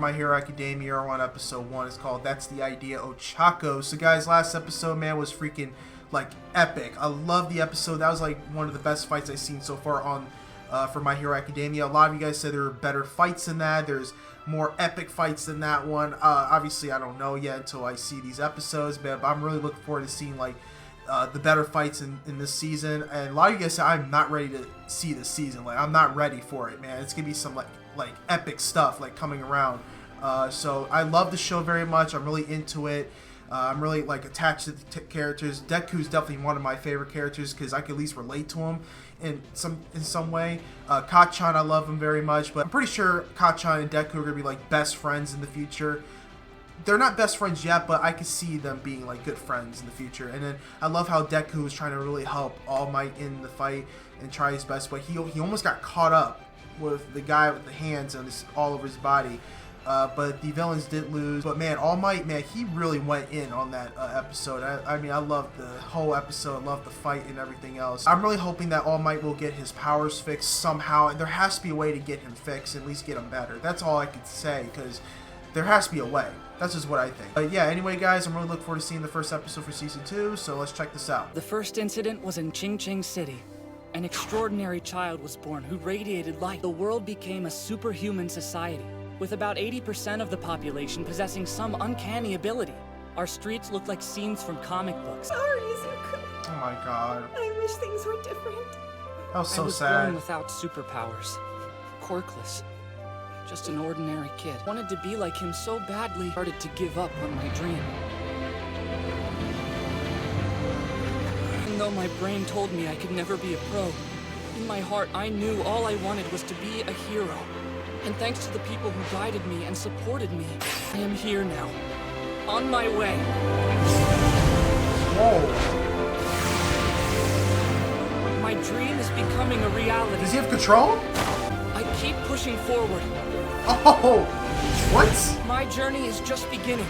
My Hero Academia are on episode 1. It's called That's the Idea, Ochaco. So guys, last episode, man, was freaking like epic. I love the episode. That was like one of the best fights I've seen so far on for My Hero Academia. A lot of you guys said there were better fights than that. There's more epic fights than that one. Obviously, I don't know yet until I see these episodes, but I'm really looking forward to seeing like the better fights in this season. And a lot of you guys say I'm not ready to see this season. Like, I'm not ready for it, man. It's gonna be some like epic stuff like coming around. So I love the show very much. I'm really into it. I'm really like attached to the characters. Deku's definitely one of my favorite characters because I can at least relate to him in some way. Kachan, I love him very much, but I'm pretty sure Kachan and Deku are gonna be like best friends in the future. They're not best friends yet, but I could see them being like good friends in the future. And then I love how Deku was trying to really help All Might in the fight and try his best, but he almost got caught up with the guy with the hands on all over his body. But the villains did lose. But man, All Might, man, he really went in on that episode. I mean, I loved the whole episode. I loved the fight and everything else. I'm really hoping that All Might will get his powers fixed somehow. And there has to be a way to get him fixed, at least get him better. That's all I could say, because there has to be a way. That's just what I think. But yeah, anyway, guys, I'm really looking forward to seeing the first episode for Season 2, so let's check this out. The first incident was in Ching City. An extraordinary child was born who radiated light. The world became a superhuman society, with about 80% of the population possessing some uncanny ability. Our streets looked like scenes from comic books. Sorry, Zuko. Oh my god. I wish things were different. That was so I was sad. born without superpowers. Quirkless. Just an ordinary kid. Wanted to be like him so badly, started to give up on my dream. Even though my brain told me I could never be a pro, in my heart I knew all I wanted was to be a hero. And thanks to the people who guided me and supported me, I am here now. On my way. Whoa. My dream is becoming a reality. Does he have control? I keep pushing forward. Oh, what? My journey is just beginning.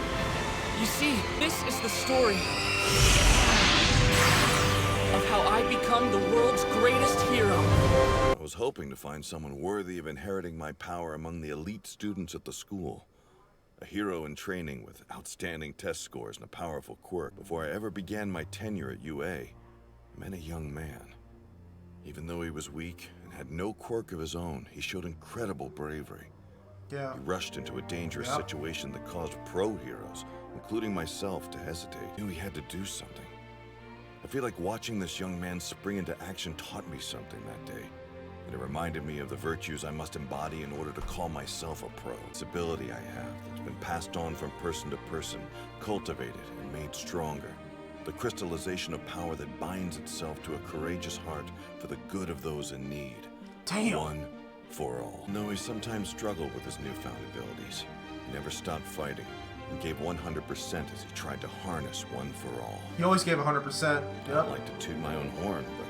You see, this is the story of how I become the world's greatest hero. I was hoping to find someone worthy of inheriting my power among the elite students at the school. A hero in training with outstanding test scores and a powerful quirk. Before I ever began my tenure at UA, I met a young man. Even though he was weak and had no quirk of his own, he showed incredible bravery. Yeah. He rushed into a dangerous situation that caused pro heroes, including myself, to hesitate. He knew he had to do something. I feel like watching this young man spring into action taught me something that day. And it reminded me of the virtues I must embody in order to call myself a pro. This ability I have that's been passed on from person to person, cultivated and made stronger. The crystallization of power that binds itself to a courageous heart for the good of those in need. Damn. One for all. Though he sometimes struggled with his newfound abilities, he never stopped fighting and gave 100% as he tried to harness one for all. He always gave 100%. I don't like to toot my own horn, but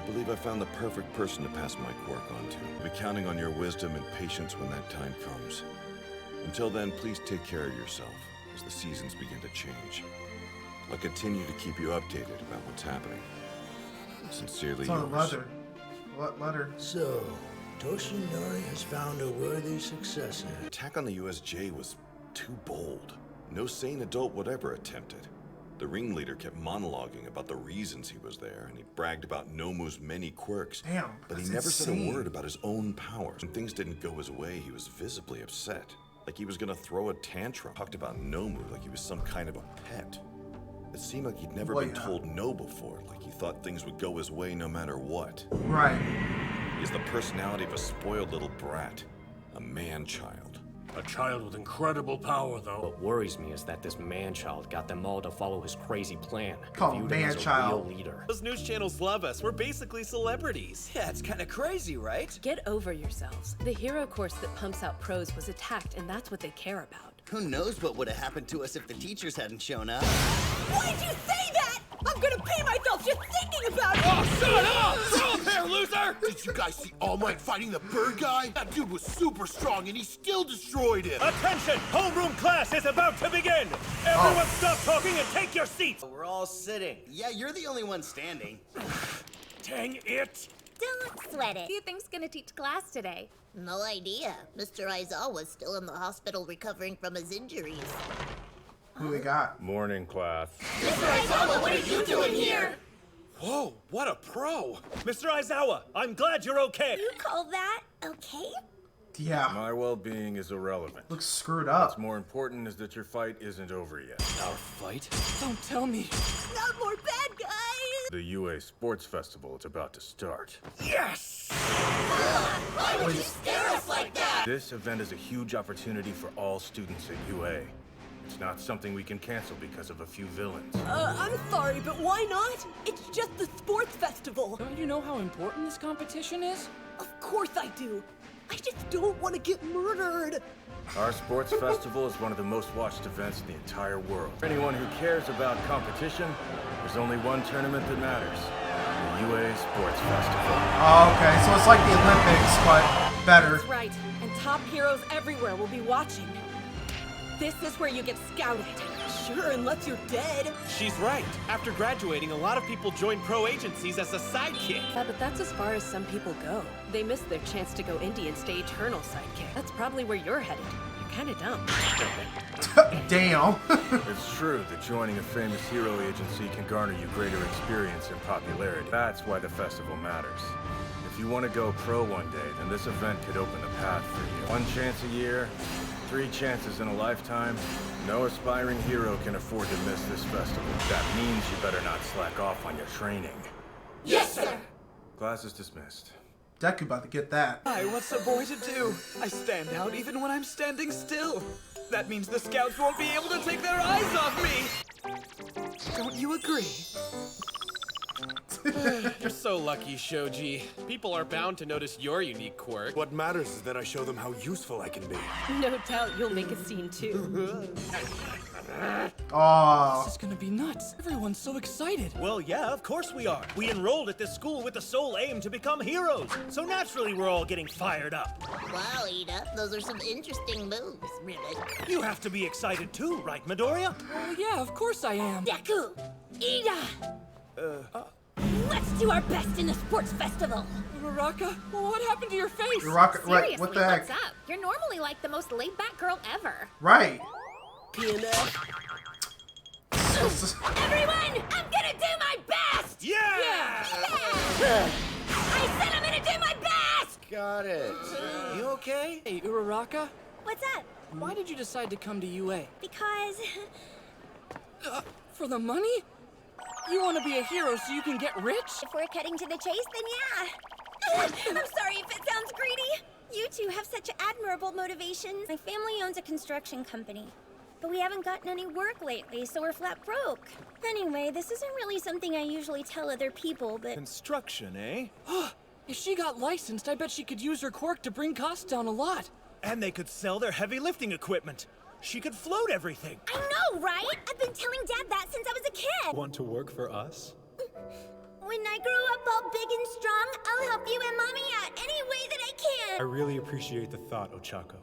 I believe I found the perfect person to pass my quirk on to. I'll be counting on your wisdom and patience when that time comes. Until then, please take care of yourself as the seasons begin to change. I'll continue to keep you updated about what's happening. Sincerely It's on a yours. letter. What letter? So, Toshinori has found a worthy successor. Attack on the USJ was too bold. No sane adult would ever attempt it. The ringleader kept monologuing about the reasons he was there, and he bragged about Nomu's many quirks. Damn, but he that's never said a insane. word about his own powers. When things didn't go his way, he was visibly upset. Like he was gonna throw a tantrum. Talked about Nomu like he was some kind of a pet. It seemed like he'd never been told no before, like he thought things would go his way no matter what. Right. He has the personality of a spoiled little brat. A man-child. A child with incredible power, though. What worries me is that this man-child got them all to follow his crazy plan. Call him Viewed him as a man-child. real leader. Those news channels love us. We're basically celebrities. Yeah, it's kind of crazy, right? Get over yourselves. The hero course that pumps out pros was attacked, and that's what they care about. Who knows what would have happened to us if the teachers hadn't shown up? Why'd you say that? I'm gonna pee myself just thinking about it! Oh, shut up! Shut up there, loser! Did you guys see All Might fighting the bird guy? That dude was super strong and he still destroyed him. Attention! Homeroom class is about to begin! Everyone stop talking and take your seats! We're all sitting. Yeah, you're the only one standing. Dang it! Don't sweat it. Who do you think's gonna teach class today? No idea. Mr. Aizawa's still in the hospital recovering from his injuries. Who we got? Morning, class. Mr. Aizawa, what are you doing here? Whoa, what a pro! Mr. Aizawa, I'm glad you're okay. You call that okay? Yeah. My well-being is irrelevant. Looks screwed up. What's more important is that your fight isn't over yet. Our fight? Don't tell me. Not more bad guys! The UA Sports Festival is about to start. Yes! Why would you scare us like that? This event is a huge opportunity for all students at UA. It's not something we can cancel because of a few villains. I'm sorry, but why not? It's just the sports festival. Don't you know how important this competition is? Of course I do. I just don't want to get murdered. Our sports festival is one of the most watched events in the entire world. For anyone who cares about competition, there's only one tournament that matters. The UA Sports Festival. Oh, okay, so it's like the Olympics, but better. That's right, and top heroes everywhere will be watching. This is where you get scouted. Sure, unless you're dead. She's right. After graduating, a lot of people join pro agencies as a sidekick. Yeah, but that's as far as some people go. They miss their chance to go indie and stay eternal sidekick. That's probably where you're headed. You're kinda dumb. Damn. It's true that joining a famous hero agency can garner you greater experience and popularity. That's why the festival matters. If you want to go pro one day, then this event could open the path for you. One chance a year, 3 chances in a lifetime. No aspiring hero can afford to miss this festival. That means you better not slack off on your training. Yes, sir! Class is dismissed. Deku about to get that. Hi, what's a boy to do? I stand out even when I'm standing still. That means the scouts won't be able to take their eyes off me. Don't you agree? You're so lucky, Shoji. People are bound to notice your unique quirk. What matters is that I show them how useful I can be. No doubt you'll make a scene too. Oh. This is gonna be nuts. Everyone's so excited. Well, yeah, of course we are. We enrolled at this school with the sole aim to become heroes. So naturally we're all getting fired up. Wow, Ida, those are some interesting moves, really. You have to be excited too, right, Midoriya? Well, yeah, of course I am. Deku! Ida! Let's do our best in the sports festival. Uraraka, what happened to your face? Uraraka, right, Seriously, what the heck? what's up? You're normally like the most laid-back girl ever. Right. PNF. Everyone, I'm gonna do my best! Yeah! I said I'm gonna do my best! Got it. You okay? Hey, Uraraka, What's up? why did you decide to come to UA? Because... For the money? You want to be a hero so you can get rich? if we're cutting to the chase, then yeah. I'm sorry if it sounds greedy. You two have such admirable motivations. My family owns a construction company, but we haven't gotten any work lately, so we're flat broke. Anyway, this isn't really something I usually tell other people, but... Construction, eh? If she got licensed, I bet she could use her quirk to bring costs down a lot. And they could sell their heavy lifting equipment. She could float everything. I know, right? I've been telling Dad that since I was a kid. Want to work for us? When I grow up all big and strong, I'll help you and Mommy out any way that I can. I really appreciate the thought, Ochaco.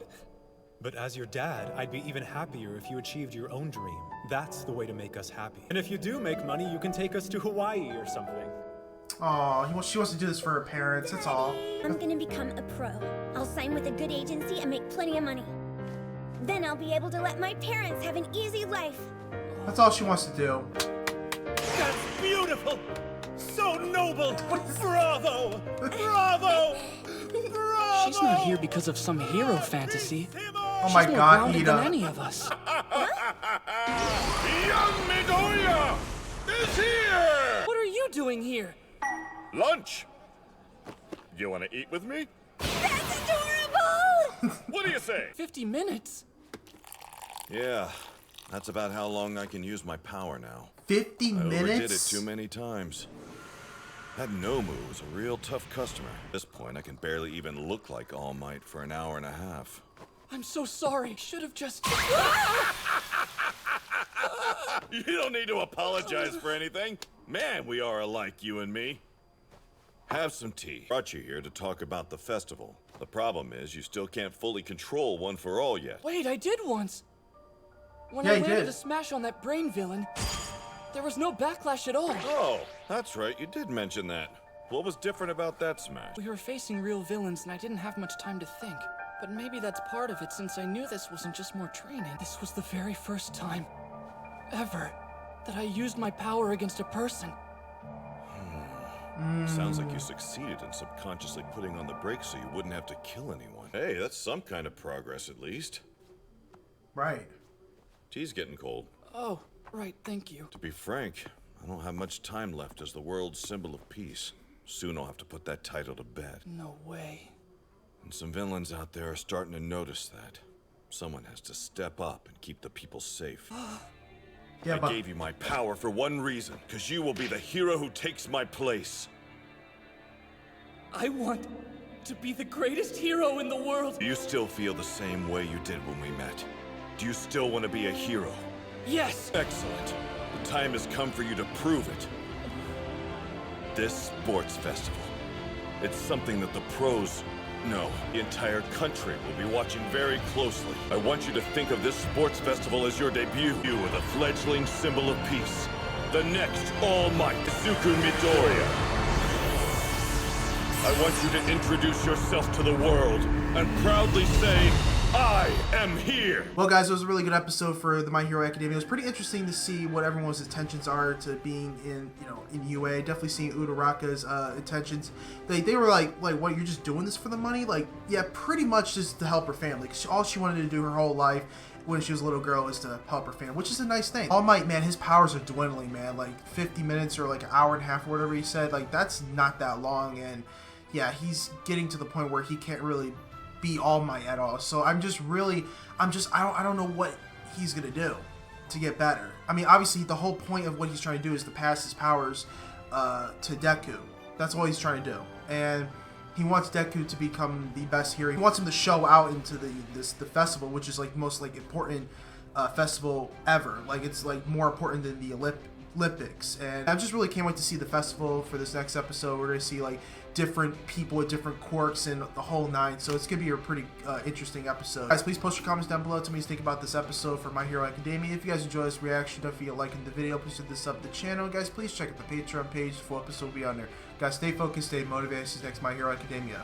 But as your dad, I'd be even happier if you achieved your own dream. That's the way to make us happy. And if you do make money, you can take us to Hawaii or something. Oh, she wants to do this for her parents, that's all. I'm gonna become a pro. I'll sign with a good agency and make plenty of money. Then I'll be able to let my parents have an easy life. That's all she wants to do. That's beautiful! So noble! Bravo! Bravo! Bravo! She's not here because of some hero fantasy. Oh my She's more god, grounded than Ida. any of us. Young Midoriya is here! What are you doing here? Lunch! You want to eat with me? That's adorable! What do you say? 50 minutes? Yeah, that's about how long I can use my power now. 50 I overdid it minutes? too many times. That Nomu was a real tough customer. At this point, I can barely even look like All Might for an hour and a half. I'm so sorry. Should have just... You don't need to apologize for anything. Man, we are alike, you and me. Have some tea. Brought you here to talk about the festival. The problem is you still can't fully control One for All yet. Wait, I did once. When Yeah, I you landed did. a smash on that brain villain, there was no backlash at all. Oh, that's right, you did mention that. What was different about that smash? We were facing real villains and I didn't have much time to think. But maybe that's part of it since I knew this wasn't just more training. This was the very first time ever that I used my power against a person. Sounds like you succeeded in subconsciously putting on the brakes so you wouldn't have to kill anyone. Hey, that's some kind of progress at least. Right. Tea's getting cold. Oh, right, thank you. To be frank, I don't have much time left as the world's symbol of peace. Soon I'll have to put that title to bed. No way. And some villains out there are starting to notice that. Someone has to step up and keep the people safe. Yeah, I gave you my power for one reason, because you will be the hero who takes my place. I want to be the greatest hero in the world. Do you still feel the same way you did when we met? Do you still want to be a hero? Yes! Excellent. The time has come for you to prove it. This sports festival. It's something that the pros, no, the entire country will be watching very closely. I want you to think of this sports festival as your debut. You are the fledgling symbol of peace. The next All Might, Izuku Midoriya. I want you to introduce yourself to the world and proudly say, I am here! Well, guys, it was a really good episode for the My Hero Academia. It was pretty interesting to see what everyone's intentions are to being in, in UA. Definitely seeing Uraraka's intentions. They were like, what, you're just doing this for the money? Like, yeah, pretty much just to help her family. 'Cause all she wanted to do her whole life when she was a little girl was to help her family, which is a nice thing. All Might, man, his powers are dwindling, man. Like 50 minutes or like an hour and a half or whatever he said. Like, that's not that long. And yeah, he's getting to the point where he can't really be All Might at all. So I don't know what he's gonna do to get better. I mean, obviously the whole point of what he's trying to do is to pass his powers to Deku. That's all he's trying to do, and he wants Deku to become the best hero. He wants him to show out into the festival, which is like the most important festival ever. Like, it's like more important than the Olympics. And I just really can't wait to see the festival for this next episode. We're gonna see like different people with different quirks and the whole nine, so it's gonna be a pretty interesting episode. Guys, please post your comments down below. Tell me what you think about this episode for My Hero Academia. If you guys enjoy this reaction, don't forget liking the video. Please hit this up to the channel. Guys, please check out the Patreon page. Full episode will be on there. Guys, stay focused, stay motivated. See you next My Hero Academia.